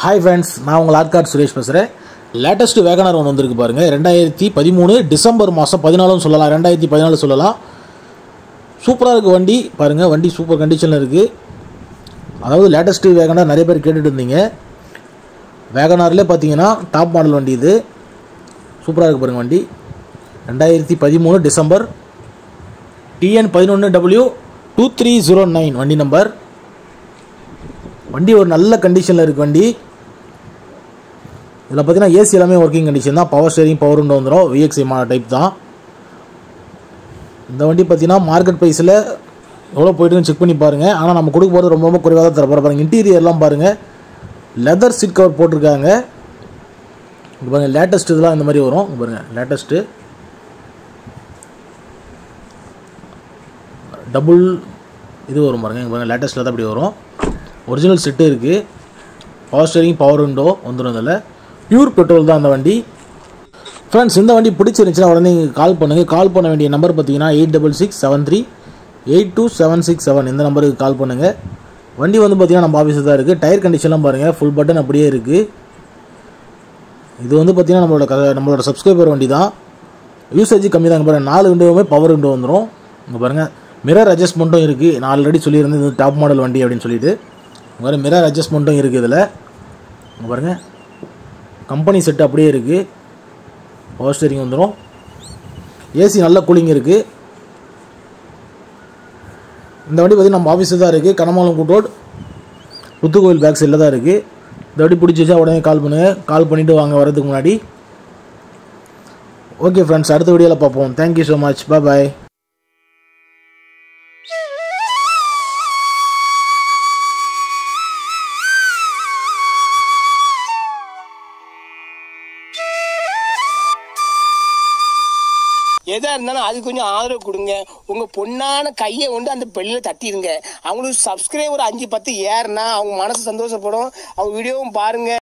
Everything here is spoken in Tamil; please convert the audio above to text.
Hi friends, நான் உங்கள் ஆர்காட் சுரேஷ் பேசுகிறேன். லேட்டஸ்ட் வேகனார் ஒன்று வந்திருக்கு பாருங்கள். 2013 டிசம்பர் மாதம் 14 சொல்லலாம், 2014 சொல்லலாம். சூப்பராக இருக்குது வண்டி பாருங்கள். வண்டி சூப்பர் கண்டிஷனில் இருக்குது. அதாவது லேட்டஸ்ட் வேகனார் நிறைய பேர் கேட்டுட்டு இருந்தீங்க. வேகனார்லேயே பார்த்தீங்கன்னா டாப் மாடல் வண்டி இது. சூப்பராக இருக்குது பாருங்கள் வண்டி. 2013 டிசம்பர் TN11W2309 வண்டி நம்பர். வண்டி ஒரு நல்ல கண்டிஷனில் இருக்குது வண்டி. இதில் பார்த்தீங்கன்னா ஏசி எல்லாமே ஒர்க்கிங் கண்டிஷன் தான். பவர் ஸ்டேரிங், பவர் விண்டோ வந்துடும். VXI டைப் தான் இந்த வண்டி. பார்த்தீங்கன்னா மார்க்கெட் ப்ரைஸில் எவ்வளோ போய்ட்டுன்னு செக் பண்ணி பாருங்கள். ஆனால் நம்ம கொடுக்க போகிறது ரொம்ப ரொம்ப குறைவாக தான் தரப்போகிற பாருங்கள். இன்டீரியர்லாம் பாருங்கள், லெதர் சீட் கவர் போட்டிருக்காங்க. இது பாருங்கள், லேட்டஸ்ட் இதெல்லாம் இந்த மாதிரி வரும். பாருங்கள், லேட்டஸ்ட்டு டபுள் இது வரும் பாருங்கள். பாருங்கள், லேட்டஸ்ட்டில் தான் அப்படி வரும். ஒரிஜினல் செட்டு இருக்குது. பவர் ஸ்டேரிங், பவர் விண்டோ வந்துடும். இதில் பியூர் பெட்ரோல் தான் அந்த வண்டி. ஃப்ரெண்ட்ஸ், இந்த வண்டி பிடிச்சிருந்துச்சுன்னா உடனே கால் பண்ணுங்கள். கால் பண்ண வேண்டிய நம்பர் பார்த்தீங்கன்னா 8667382767. இந்த நம்பருக்கு கால் பண்ணுங்கள். வண்டி வந்து பார்த்தீங்கன்னா நம்ம ஆஃபீஸில் தான் இருக்குது. டயர் கண்டிஷன்லாம் பாருங்கள், ஃபுல் பட்டன் அப்படியே இருக்குது. இது வந்து பார்த்தீங்கன்னா நம்மளோட சப்ஸ்கிரைபர் வண்டி தான். யூசேஜ் கம்மி தான். பாருங்கள், 4 விண்டோவுமே பவர் விண்டோ வந்துடும். இங்கே பாருங்கள், மிரர் அட்ஜஸ்ட்மெண்ட்டும் இருக்குது. நான் ஆல்ரெடி சொல்லியிருந்தேன் இது டாப் மாடல் வண்டி அப்படின்னு சொல்லிட்டு. வேறு மிரர் அட்ஜஸ்ட்மெண்ட்டும் இருக்குது இதில். இங்கே பாருங்கள், கம்பெனி செட்டு அப்படியே இருக்குது. பவர் ஸ்டேரிங் வந்துடும். ஏசி நல்ல கூலிங் இருக்குது. இந்த வண்டி பார்த்திங்கன்னா நம்ம ஆஃபீஸில் தான் இருக்குது. கனமாலம் கூட்டோடு புத்துக்கோயில் பேக் சைடில் தான் இருக்குது. இந்த வண்டி பிடிச்சிச்சா உடனே கால் பண்ணுங்கள். கால் பண்ணிவிட்டு வாங்க வரதுக்கு முன்னாடி. ஓகே ஃப்ரெண்ட்ஸ், அடுத்த வீடியோவில் பார்ப்போம். Thank you so much. பாய். எதா இருந்தாலும் அது கொஞ்சம் ஆதரவு கொடுங்க. உங்க பொண்ணான கையை கொண்டு அந்த பெல்லில தட்டிடுங்க. அவங்களுக்கு சப்ஸ்கிரைபர் 5-10 ஏறுனா அவங்க மனசு சந்தோஷப்படும். அவங்க வீடியோவும் பாருங்க.